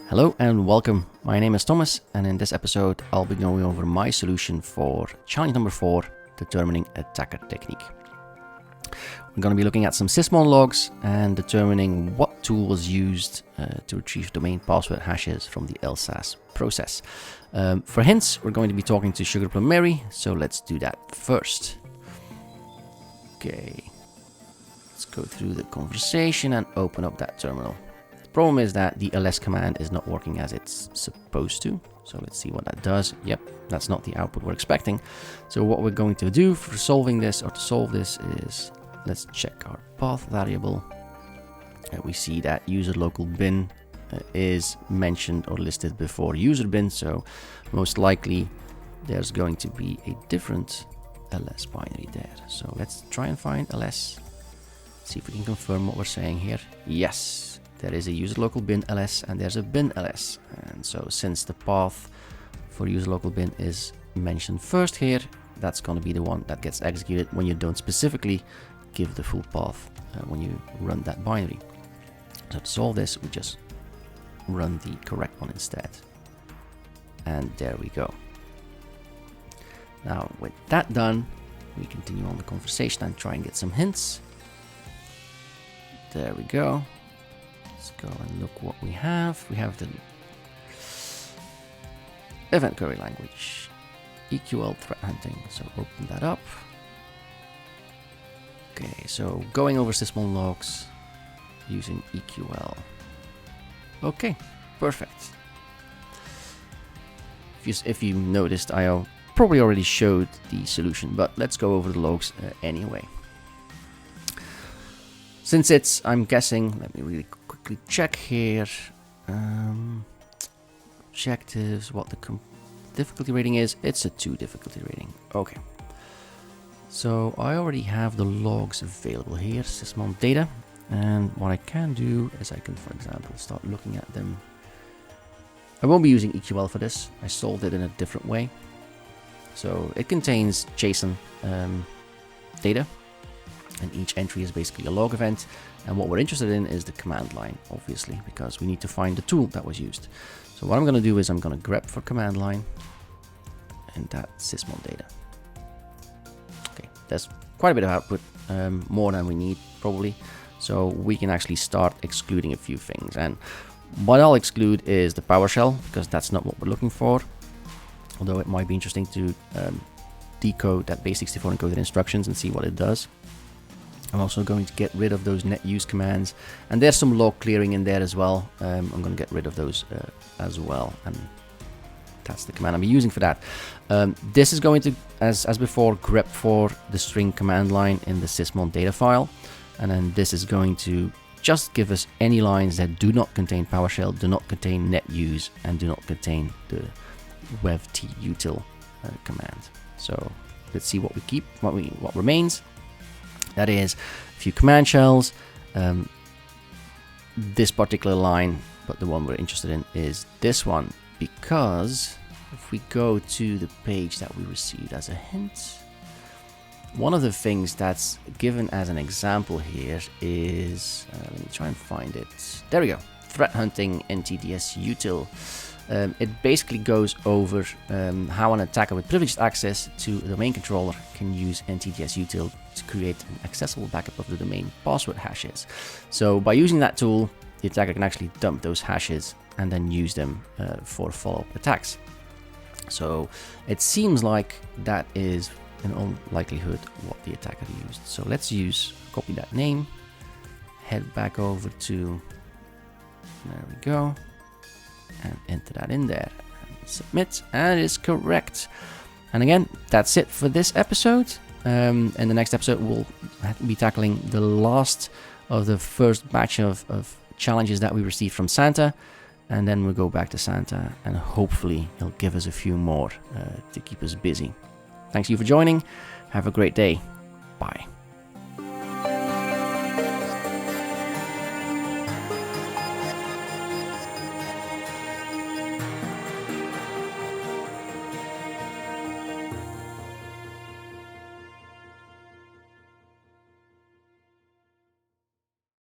Hello and welcome. My name is Thomas, and in this episode I'll be going over my solution for challenge number 4, determining attacker technique. We're going to be looking at some sysmon logs and determining what tool was used to retrieve domain password hashes from the SANS process. For hints, we're going to be talking to SugarPlum Mary, so let's do that first. Okay, let's go through the conversation and open up that terminal. Problem is that the ls command is not working as it's supposed to. So let's see what that does. Yep, that's not the output we're expecting. So what we're going to do for solving this, or to solve this, is let's check our path variable. We see that user local bin is mentioned or listed before user bin. So most likely there's going to be a different ls binary there. So let's try and find ls. See if we can confirm what we're saying here. Yes. There is a user local bin ls and there's a bin ls. And so since the path for user local bin is mentioned first here, that's going to be the one that gets executed when you don't specifically give the full path when you run that binary. So to solve this, we just run the correct one instead. And there we go. Now with that done, we continue on the conversation and try and get some hints. There we go. Let's go and look what we have. We have the event query language, EQL threat hunting. So open that up. Okay, so going over sysmon logs using EQL. Okay, perfect. If you noticed, I probably already showed the solution, but let's go over the logs anyway. Since it's, I'm guessing, let me really quickly check here. Objectives, what the difficulty rating is. It's a 2 difficulty rating. Okay. So I already have the logs available here, sysmon data. And what I can do is I can, for example, start looking at them. I won't be using EQL for this. I solved it in a different way. So it contains JSON data. And each entry is basically a log event. And what we're interested in is the command line, obviously, because we need to find the tool that was used. So what I'm going to do is I'm going to grep for command line and that sysmon data. Okay, there's quite a bit of output, more than we need probably. So we can actually start excluding a few things. And what I'll exclude is the PowerShell, because that's not what we're looking for. Although it might be interesting to decode that base64 encoded instructions and see what it does. I'm also going to get rid of those net use commands, and there's some log clearing in there as well. I'm going to get rid of those as well, and that's the command I'm using for that. This is going to, as before, grep for the string command line in the sysmon data file, and then this is going to just give us any lines that do not contain PowerShell, do not contain net use, and do not contain the webtutil command. So let's see what we keep, what remains. That is a few command shells, this particular line, but the one we're interested in is this one, because if we go to the page that we received as a hint, one of the things that's given as an example here is, let me try and find it. There we go, threat hunting NTDS util. It basically goes over how an attacker with privileged access to a domain controller can use NTDS util to create an accessible backup of the domain password hashes. So by using that tool, the attacker can actually dump those hashes and then use them for follow-up attacks. So it seems like that is in all likelihood what the attacker used. So let's copy that name, head back over to, there we go, and enter that in there and submit, and it is correct. And again, that's it for this episode. In the next episode we'll be tackling the last of the first batch of challenges that we received from Santa, and then we'll go back to Santa and hopefully he'll give us a few more to keep us busy. Thanks you for joining. Have a great day. Bye.